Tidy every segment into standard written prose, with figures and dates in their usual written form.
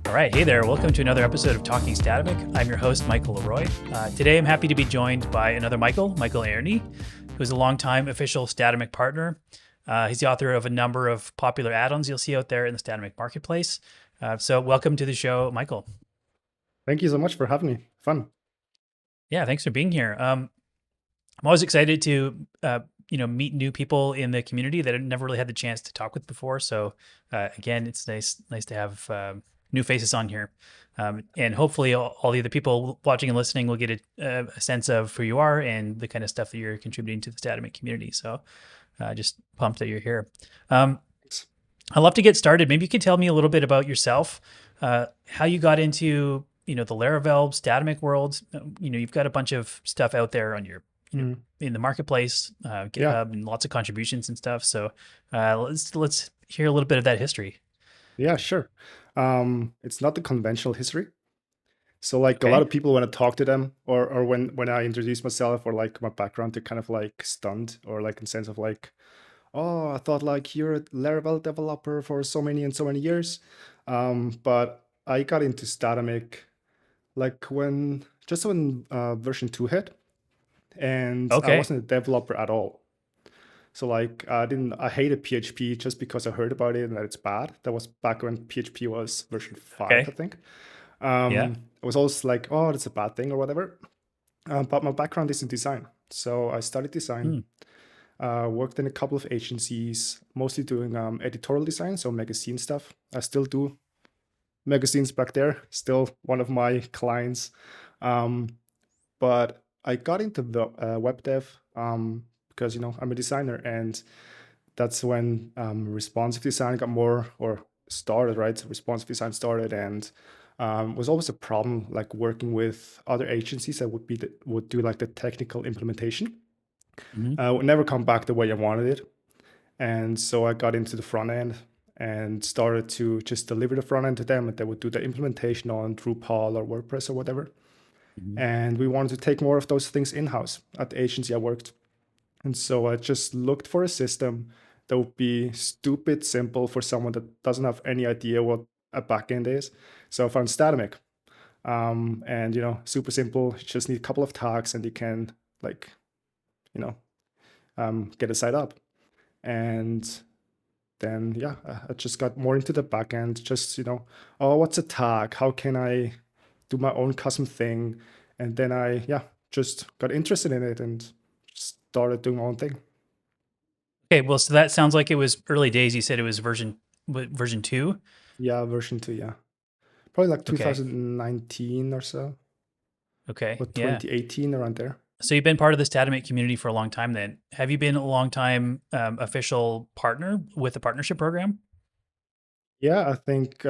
All right. Hey there. Welcome to another episode of Talking Static. I'm your host, Michael LaRoy. Today, I'm happy to be joined by another Michael Aerni, who's a longtime official Statamic partner. He's the author of a number of popular add-ons you'll see out there in the Statamic marketplace. So welcome to the show, Michael. Thank you so much for having me. Fun. Yeah, thanks for being here. I'm always excited to meet new people in the community that I've never really had the chance to talk with before. So again, it's nice to have new faces on here, and hopefully all the other people watching and listening will get a sense of who you are and the kind of stuff that you're contributing to the Statamic community. So just pumped that you're here. I'd love to get started. Maybe you could tell me a little bit about yourself, how you got into the Laravel Statamic world. You've got a bunch of stuff out there on your in the marketplace, GitHub, and lots of contributions and stuff. So let's hear a little bit of that history. Yeah, sure. It's not the conventional history. So like a lot of people, when I talk to them or when I introduce myself or like my background, they're kind of like stunned or like in sense of like, oh, I thought like you're a Laravel developer for so many and so many years. But I got into Statamic like when version 2 hit, and I Okay. wasn't a developer at all. So like I hated PHP just because I heard about it and that it's bad. That was back when PHP was version 5, I Okay. think. Yeah. I was always like, oh, that's a bad thing or whatever. But my background is in design. So I studied design, Hmm. worked in a couple of agencies, mostly doing editorial design, so magazine stuff. I still do magazines back there, still one of my clients. But I got into the web dev because I'm a designer, and that's when responsive design got more or started, right? So responsive design started, and was always a problem like working with other agencies that would do like the technical implementation. Hmm. Would never come back the way I wanted it, and so I got into the front end and started to just deliver the front end to them, and they would do the implementation on Drupal or WordPress or whatever. Hmm. And we wanted to take more of those things in-house at the agency I worked. And so I just looked for a system that would be stupid simple for someone that doesn't have any idea what a backend is. So I found Statamic. And super simple. You just need a couple of tags and you can like, you know, get a site up. And then yeah, I just got more into the backend. Just, oh, what's a tag? How can I do my own custom thing? And then I just got interested in it and started doing my own thing. Okay. Well, so that sounds like it was early days. You said it was version 2. Yeah, version 2, yeah. Probably like Okay. 2019 or so, Okay. or Yeah. 2018, around there. So you've been part of the Statamic community for a long time then. Have you been a long time official partner with the partnership program? Yeah, I think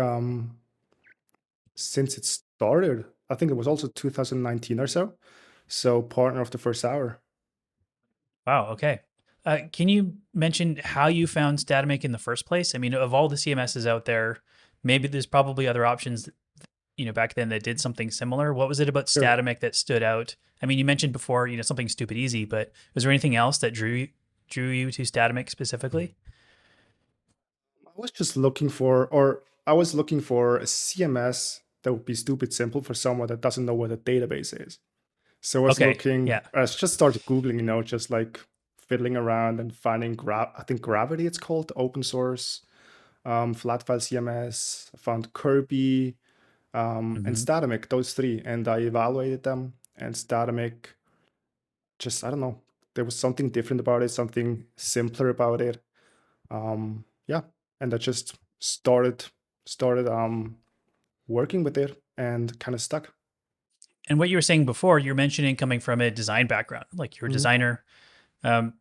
since it started, I think it was also 2019 or so. So partner of the first hour. Wow. Okay. Can you mention how you found Statamic in the first place? I mean, of all the CMSs out there, maybe there's probably other options, back then that did something similar. What was it about Sure. Statamic that stood out? I mean, you mentioned before, something stupid easy, but was there anything else that drew you to Statamic specifically? I was just looking for, or I was looking for a CMS that would be stupid simple for someone that doesn't know what a database is. So I was Okay. looking, Yeah. I just started Googling, just like fiddling around and finding I think Gravity it's called, open source flat file CMS. I found Kirby and Hmm. Statamic, those three, and I evaluated them. And Statamic, just I don't know, there was something different about it, something simpler about it. Yeah, and I just started working with it and kind of stuck. And what you were saying before, you're mentioning coming from a design background, like you're a Mhm. designer. Um,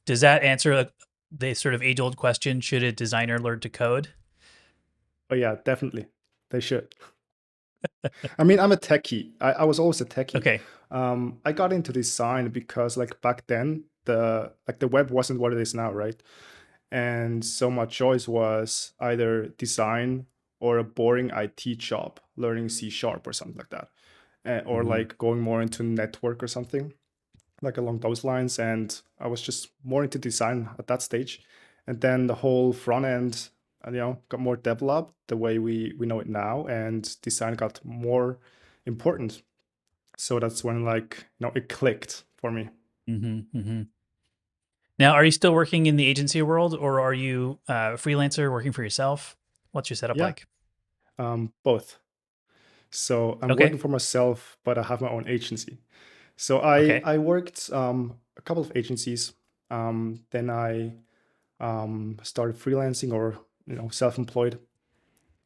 does that answer the sort of age old question? Should a designer learn to code? But yeah, definitely, they should. I mean, I'm a techie. I was always a techie. Okay. I got into design because like back then the web wasn't what it is now, right? And so my choice was either design or a boring IT job, learning C# or something like that, or Hmm. like going more into network or something like along those lines. And I was just more into design at that stage. And then the whole front end got more developed the way we know it now, and design got more important. So that's when like it clicked for me. Mm-hmm. Now, are you still working in the agency world, or are you a freelancer working for yourself? What's your setup Yeah, like? both. So I'm Okay. working for myself, but I have my own agency. So I Okay. I worked a couple of agencies. Then I started freelancing or self-employed,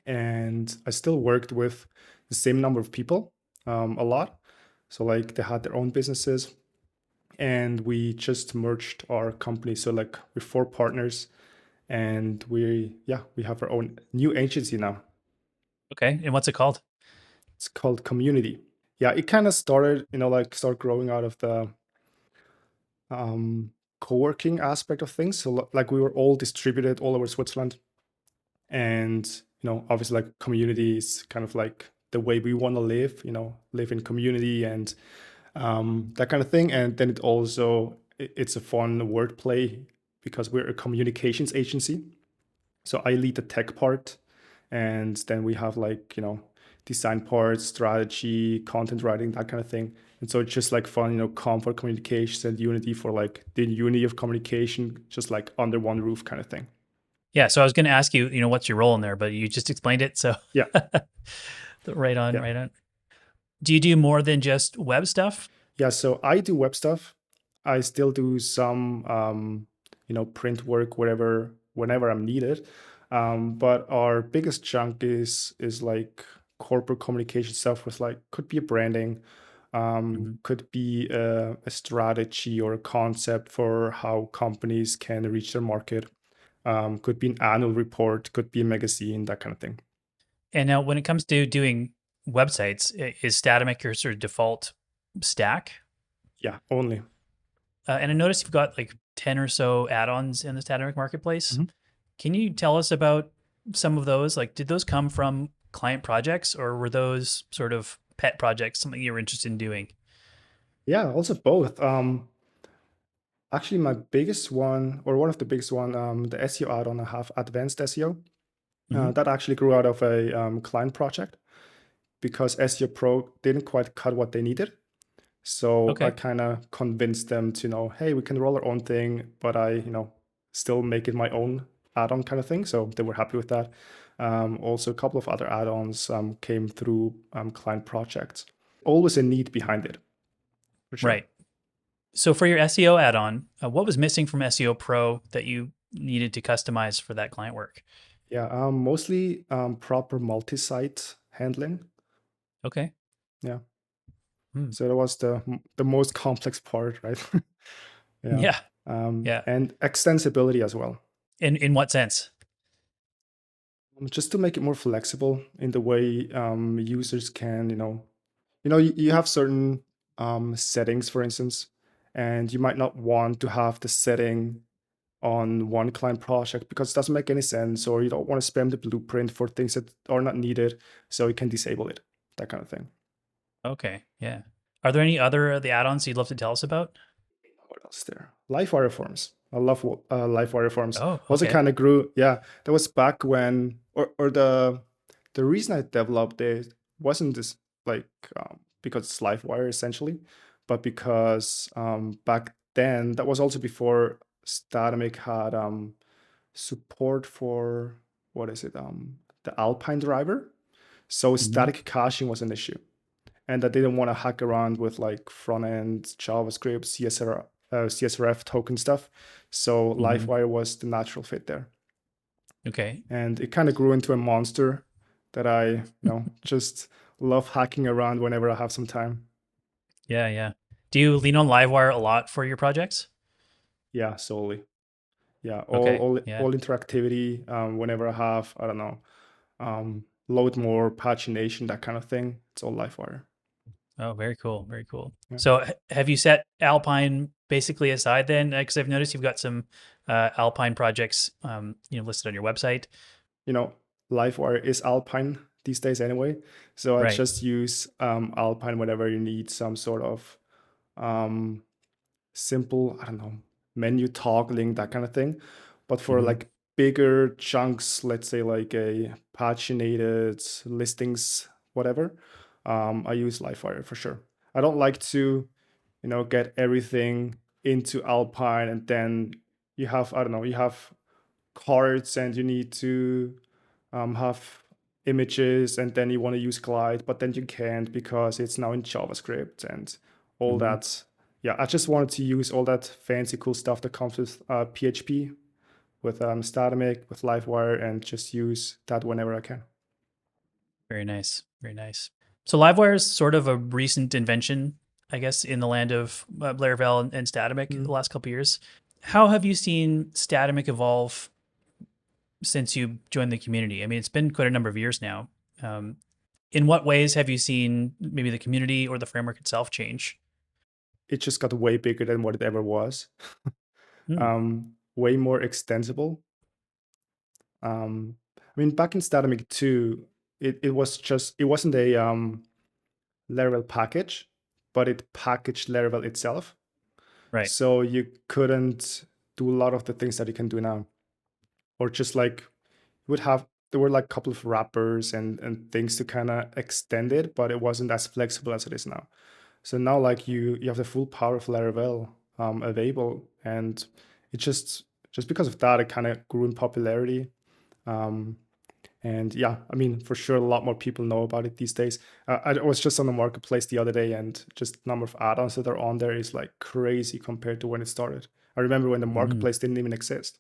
and I still worked with the same number of people a lot. So like they had their own businesses, and we just merged our company. So like we're four partners, and we have our own new agency now. Okay. And what's it called? It's called Community. Yeah, it kind of started, like start growing out of the um, co-working aspect of things. So like we were all distributed all over Switzerland, and obviously like community is kind of like the way we want to live. Live in community and that kind of thing. And then it's a fun wordplay because we're a communications agency. So I lead the tech part, and then we have like design parts, strategy, content writing, that kind of thing. And so it's just like fun, comfort communications and unity for like the unity of communication, just like under one roof kind of thing. Yeah. So I was going to ask you, what's your role in there, but you just explained it. So Yeah, right on, yeah, right on. Do you do more than just web stuff? yeah. So I do web stuff. I still do some print work whenever I'm needed. But our biggest chunk is like corporate communication stuff with like could be a branding, Hmm. could be a strategy or a concept for how companies can reach their market. Could be an annual report, could be a magazine, that kind of thing. And now, when it comes to doing websites, is Statamic your sort of default stack? Yeah, only. And I noticed you've got like 10 or so add-ons in the Statamic marketplace. Mhm. Can you tell us about some of those? Like, did those come from client projects, or were those sort of pet projects, something you were interested in doing? Yeah, also both. Actually, my biggest one, or one of the biggest one, the SEO add-on I have, Advanced SEO, Hmm. that actually grew out of a client project because SEO Pro didn't quite cut what they needed. So I Okay. kind of convinced them to hey, we can roll our own thing, but I, still make it my own add-on kind of thing. So they were happy with that. Also, a couple of other add-ons came through client projects. Always a need behind it, for sure. Right. So for your SEO add-on, what was missing from SEO Pro that you needed to customize for that client work? Yeah, mostly proper multi-site handling. Okay. Yeah. Hmm. So that was the most complex part, right? Yeah. Yeah. Yeah. And extensibility as well. In what sense? Just to make it more flexible in the way users can, you have certain settings, for instance, and you might not want to have the setting on one client project because it doesn't make any sense, or you don't want to spam the blueprint for things that are not needed, so you can disable it, that kind of thing. Okay. Yeah. Are there any other the add-ons you'd love to tell us about? What else there? Live wire forms. I love live wire forms. Oh, Also, okay. kind of grew. Yeah, that was back when, or the reason I developed it wasn't this like because it's live wire essentially, but because back then that was also before Statamic had support for what is it the Alpine driver. So Hmm. static caching was an issue, and I didn't want to hack around with like front end JavaScript, CSRF token stuff. So Hmm. Livewire was the natural fit there, Okay. and it kind of grew into a monster that I just love hacking around whenever I have some time. Yeah, yeah. Do you lean on Livewire a lot for your projects? Yeah, solely. Yeah, all Okay. all Yeah. all interactivity. Whenever I have, I don't know, load more pagination, that kind of thing. It's all Livewire. Oh, very cool. Very cool. Yeah. So have you set Alpine basically aside then? Because I've noticed you've got some Alpine projects, listed on your website. you know, Livewire is Alpine these days anyway. So I Right. just use Alpine whenever you need some sort of simple, I don't know, menu toggling, that kind of thing. But for Hmm. like bigger chunks, let's say like a paginated listings, whatever, I use Livewire for sure. I don't like to, get everything into Alpine and then you have, I don't know, you have cards and you need to have images and then you want to use Glide, but then you can't because it's now in JavaScript and all Hmm. that. Yeah, I just wanted to use all that fancy cool stuff that comes with PHP, with Statamic, with Livewire, and just use that whenever I can. Very nice. Very nice. So Livewire is sort of a recent invention, I guess, in the land of Laravel and Statamic the Mm. last couple of years. How have you seen Statamic evolve since you joined the community? I mean, it's been quite a number of years now. Um, in what ways have you seen maybe the community or the framework itself change? It just got way bigger than what it ever was. Hmm. Way more extensible. I mean, back in Statamic 2, it was just, it wasn't a Laravel package, but it packaged Laravel itself. Right. So you couldn't do a lot of the things that you can do now. Or just like, you would have, there were like a couple of wrappers and things to kind of extend it, but it wasn't as flexible as it is now. So now like you have the full power of Laravel available, and it just because of that, it kind of grew in popularity. Um, and yeah, I mean, for sure, a lot more people know about it these days. I was just on the marketplace the other day, and just the number of add-ons that are on there is like crazy compared to when it started. I remember when the Mm. marketplace didn't even exist.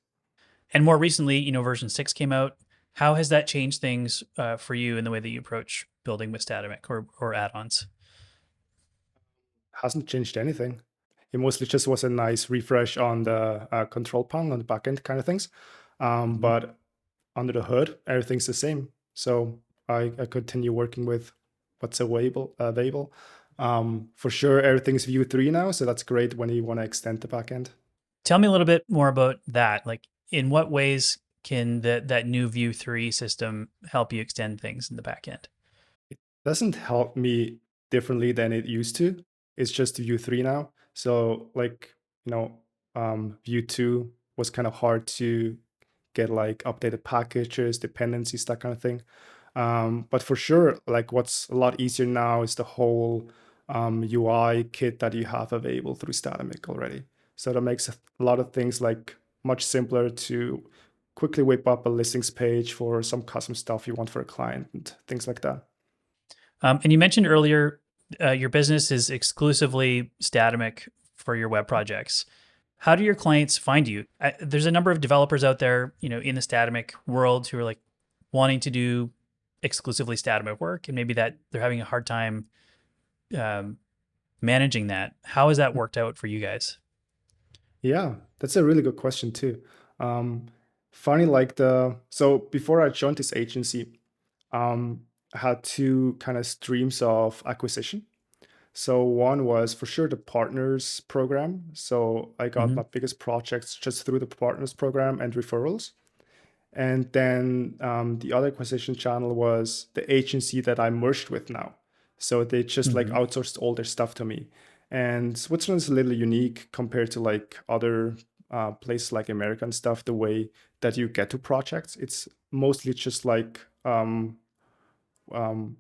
And more recently, version 6 came out. How has that changed things for you in the way that you approach building with Statamic or add-ons? Hasn't changed anything. It mostly just was a nice refresh on the control panel on the backend kind of things. Mhm. But under the hood, everything's the same. So I continue working with what's available. For sure, everything's Vue 3 now, so that's great when you want to extend the backend. Tell me a little bit more about that. Like, in what ways can that new Vue 3 system help you extend things in the back end? It doesn't help me differently than it used to. It's just Vue 3 now. So like, Vue 2 was kind of hard to get like updated packages, dependencies, that kind of thing. But for sure, like what's a lot easier now is the whole UI kit that you have available through Statamic already. So that makes a lot of things like much simpler to quickly whip up a listings page for some custom stuff you want for a client and things like that. And you mentioned earlier your business is exclusively Statamic for your web projects. How do your clients find you? There's a number of developers out there, in the Statamic world who are like wanting to do exclusively Statamic work, and maybe that they're having a hard time um, managing that. How has that worked out for you guys? Yeah, that's a really good question too. Um, Funny, like so before I joined this agency, I had two kind of streams of acquisition. So one was for sure the partners program. So I got Hmm. my biggest projects just through the partners program and referrals. And then the other acquisition channel was the agency that I merged with now. So they just like Hmm. outsourced all their stuff to me. And Switzerland is a little unique compared to like other places like America and stuff, the way that you get to projects. Um,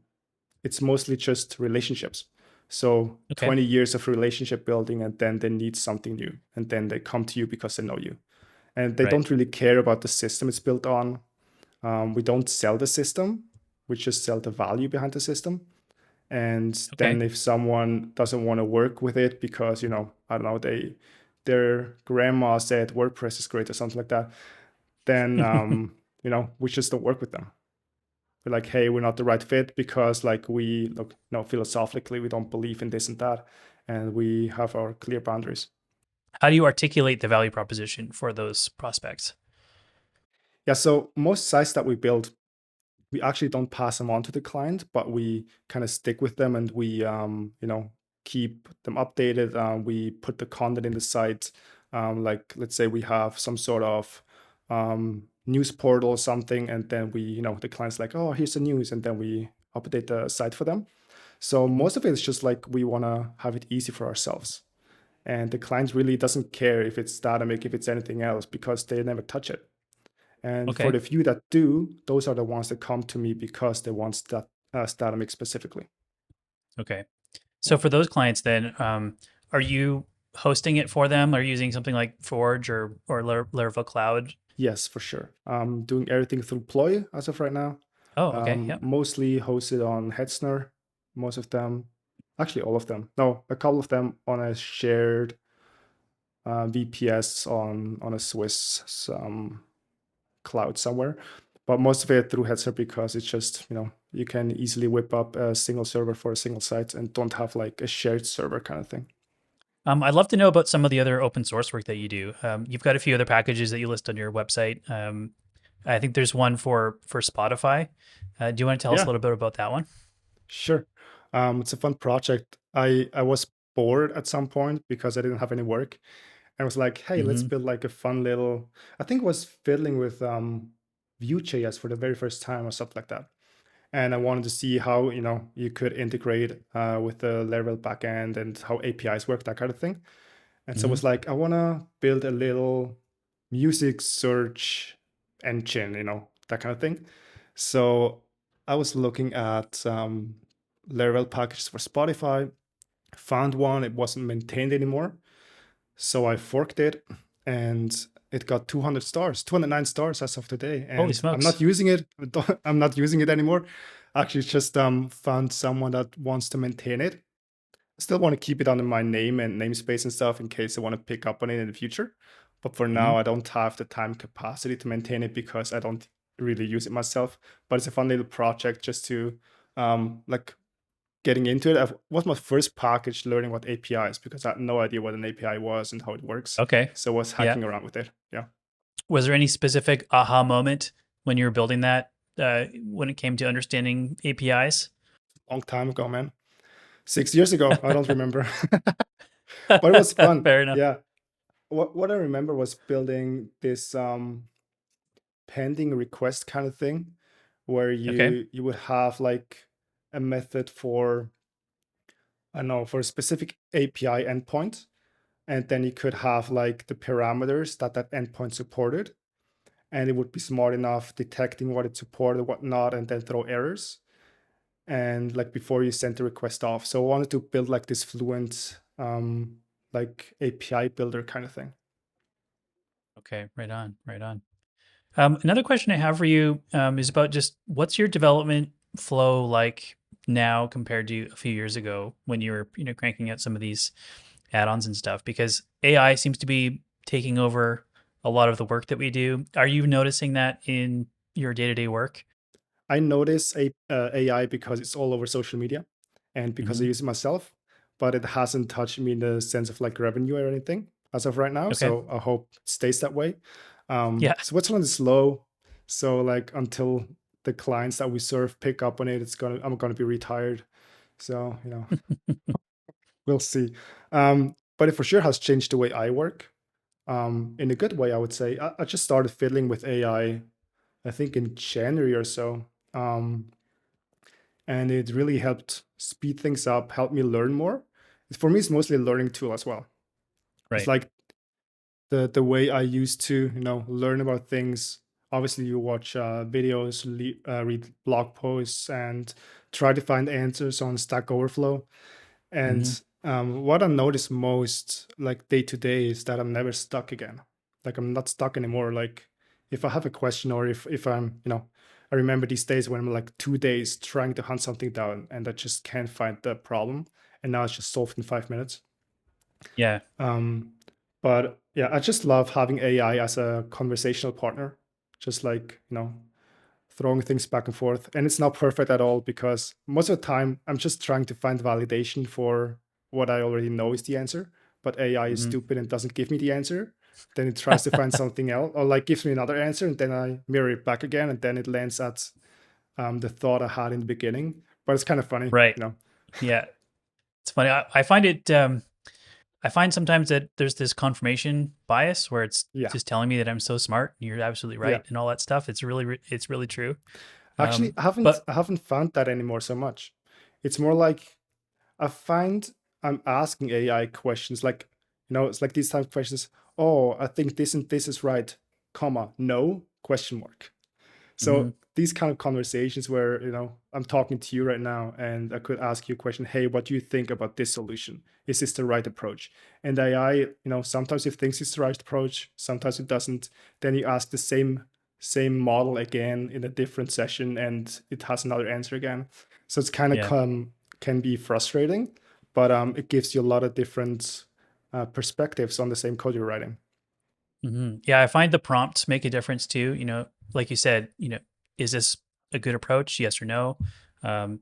it's mostly just relationships. So Okay. 20 years of relationship building, and then they need something new. And then they come to you because they know you. And they Right. don't really care about the system it's built on. We don't sell the system, we just sell the value behind the system. And Okay. then if someone doesn't want to work with it because, I don't know, their grandma said WordPress is great or something like that, then we just don't work with them. We're like, hey, we're not the right fit because like we look, philosophically, we don't believe in this and that. And we have our clear boundaries. How do you articulate the value proposition for those prospects? Yeah. So most sites that we build, we actually don't pass them on to the client, but we kind of stick with them and we, keep them updated. We put the content in the site. Like, let's say we have some sort of news portal or something, and then we, the client's like, oh, here's the news, and then we update the site for them. So Hmm. most of it is just like we want to have it easy for ourselves. And the client really doesn't care if it's Datamic, if it's anything else, because they never touch it. And for Okay. the few that do, those are the ones that come to me because they want that Statomix specifically. Okay. So Yeah. for those clients, then, are you hosting it for them? Are you using something like Forge or Laravel Cloud? Yes, for sure. I'm doing everything through Ploy as of right now. Oh, okay. Yeah. Mostly hosted on Hetzner, most of them, actually all of them. No, a couple of them on a shared VPS on a Swiss cloud somewhere, but most of it through Hetzner because it's just, you can easily whip up a single server for a single site and don't have like a shared server kind of thing. I'd love to know about some of the other open source work that you do. You've got a few other packages that you list on your website. I think there's one for Spotify. Do you want to tell us a Yeah, little bit about that one? sure. It's a fun project. I was bored at some point because I didn't have any work. And I was like, hey, let's Hmm. build like a fun little, I think it was fiddling with Vue.js for the very first time or something like that. And I wanted to see how, you could integrate with the Laravel backend and how APIs work, that kind of thing. And so it Hmm. was like, I want to build a little music search engine, that kind of thing. So I was looking at Laravel packages for Spotify, found one, it wasn't maintained anymore. So I forked it and it got 200 stars, 209 stars as of today. Holy And I'm not smokes. using it. I'm not using it anymore. Actually, just found someone that wants to maintain it. I still want to keep it under my name and namespace and stuff in case I want to pick up on it in the future. But for Hmm. now, I don't have the time capacity to maintain it because I don't really use it myself. But it's a fun little project just to like getting into it. I was my first package learning what API is because I had no idea what an API was and how it works. Okay. So I was Yeah. hacking around with it. Yeah, Was there any specific aha moment when you were building that when it came to understanding APIs? long time ago, man. 6 years ago. I don't remember, but it was fun. Fair enough. Yeah. What I remember was building this pending request kind of thing where Okay. you would have like a method for, I don't know, for a specific API endpoint. And then you could have like the parameters that that endpoint supported. And it would be smart enough detecting what it supported, what not, and then throw errors. And like before you send the request off. So I wanted to build like this fluent like API builder kind of thing. Okay. Right on. Right on. Another question I have for you is about just what's your development flow like now compared to a few years ago when you were, cranking out some of these add-ons and stuff? Because AI seems to be taking over a lot of the work that we do. Are you noticing that in your day-to-day work? I notice AI because it's all over social media and because I Hmm. use it myself, but it hasn't touched me in the sense of like revenue or anything as of right now. Okay. So I hope it stays that way. Yeah. Switzerland is slow. So like until the clients that we serve pick up on it, I'm gonna be retired. So, we'll see. But it for sure has changed the way I work. In a good way, I would say. I just started fiddling with I think in January or so. And it really helped speed things up, help me learn more. For me, it's mostly a learning tool as well. It's Right. like the way I used to, learn about things. Obviously, you watch videos, read blog posts, and try to find answers on Stack Overflow. Hmm. And what I notice most, like day to day, is that I'm never stuck again. Like I'm not stuck anymore. Like if I have a question or if I'm, I remember these days when I'm like 2 days trying to hunt something down and I just can't find the problem, and now it's just solved in 5 minutes. Yeah. Um, but yeah, I just love having AI as a conversational partner, just like, throwing things back and forth. And it's not perfect at all because most of the time I'm just trying to find validation for what I already know is the answer. But AI is Hmm. stupid and doesn't give me the answer. Then it tries to find something else or like gives me another answer and then I mirror it back again and then it lands at the thought I had in the beginning. But it's kind of funny, Right. you know. Yeah. It's funny. I find it. I find sometimes that there's this confirmation bias where it's Yeah, just telling me that I'm so smart. You're absolutely yeah. right, and all that stuff. It's really true. Actually, But I haven't found that anymore so much. It's more like I find I'm asking AI questions like, it's like these type of questions. Oh, I think this and this is right, comma, no. question mark. Hmm. So these kind of conversations where, I'm talking to you right now and I could ask you a question, hey, what do you think about this solution? Is this the right approach? And AI, sometimes it thinks it's the right approach, sometimes it doesn't. Then you ask the same model again in a different session and it has another answer again. So it's kind of Yeah. can be frustrating, but it gives you a lot of different perspectives on the same code you're writing. Yeah, I find the prompts make a difference too. Like you said, is this a good approach? Yes or no. Um,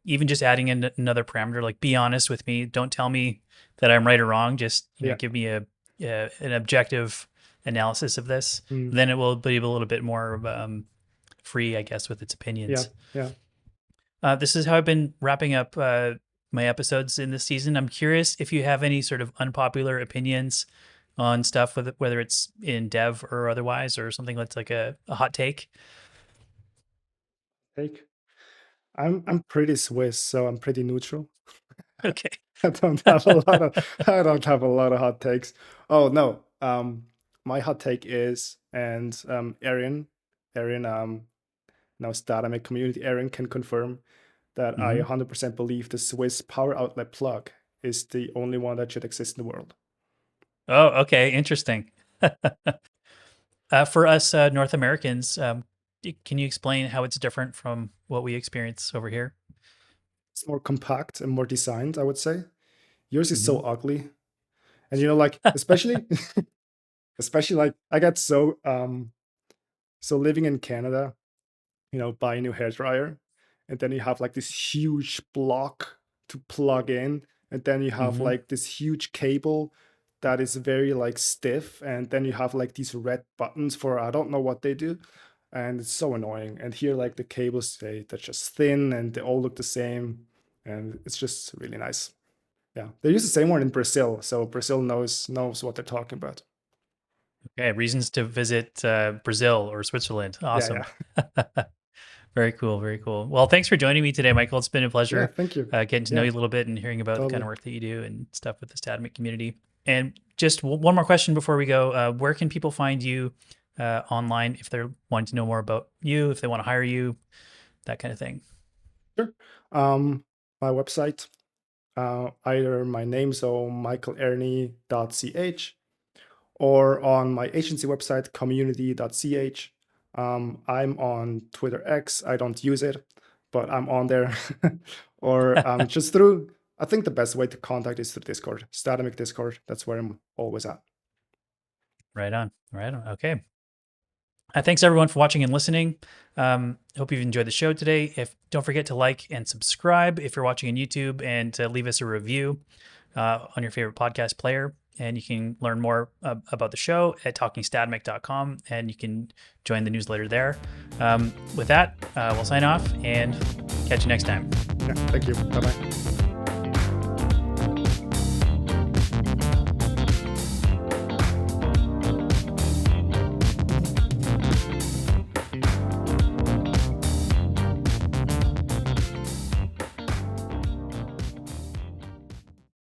even just adding in another parameter, like be honest with me. Don't tell me that I'm right or wrong. Just Yeah. give me an objective analysis of this. Mm. Then it will be a little bit more free, I guess, with its Yeah. opinions. Yeah. This is how I've been wrapping up my episodes in this season. I'm curious if you have any sort of unpopular opinions on stuff, whether it's in dev or otherwise, or something that's like a hot take. Take. I'm pretty Swiss, so I'm pretty neutral. Okay. I don't have a lot of I don't have a lot of hot takes. Oh no. My hot take is, and Erin, now Staramic community, Erin can confirm that I Hmm. 100% believe the Swiss power outlet plug is the only one that should exist in the world. Oh, okay. Interesting. For us North Americans, can you explain how it's different from what we experience over here? It's more compact and more designed, I would say. Yours is so Hmm. ugly. And like especially especially like I got so living in Canada, buy a new hair dryer, and then you have like this huge block to plug in, and then you have Hmm. like this huge cable that is very like stiff, and then you have like these red buttons for I don't know what they do, and it's so annoying. And here like the cables they're just thin and they all look the same, and it's just really nice. Yeah, they use the same one in Brazil, so Brazil knows what they're talking about. Okay. Reasons to visit Brazil or Switzerland. Yeah, Awesome. yeah, Very cool. Very cool. Well, thanks for joining me today, Michael. It's been a yeah. pleasure Thank you. getting to know Yeah, you a little bit and hearing about the kind totally. of work that you do and stuff with the Statamic community. And just one more question before we go. Where can people find you online if they're wanting to know more about you, if they want to hire you, that kind of thing? Sure. My website, either my name, so michaelaerni.ch, or on my agency website, community.ch. I'm on Twitter X. I don't use it, but I'm on there. Or just through, I think the best way to contact is through Discord, Statamic Discord. That's where I'm always at. Right on. Right on. Okay. Thanks everyone for watching and listening. Hope you've enjoyed the show today. If don't forget to like and subscribe if you're watching on YouTube, and to leave us a review on your favorite podcast player. And you can learn more about the show at talkingstatamic.com, and you can join the newsletter there. With that, we'll sign off and catch you next time. Yeah, thank you. Bye bye.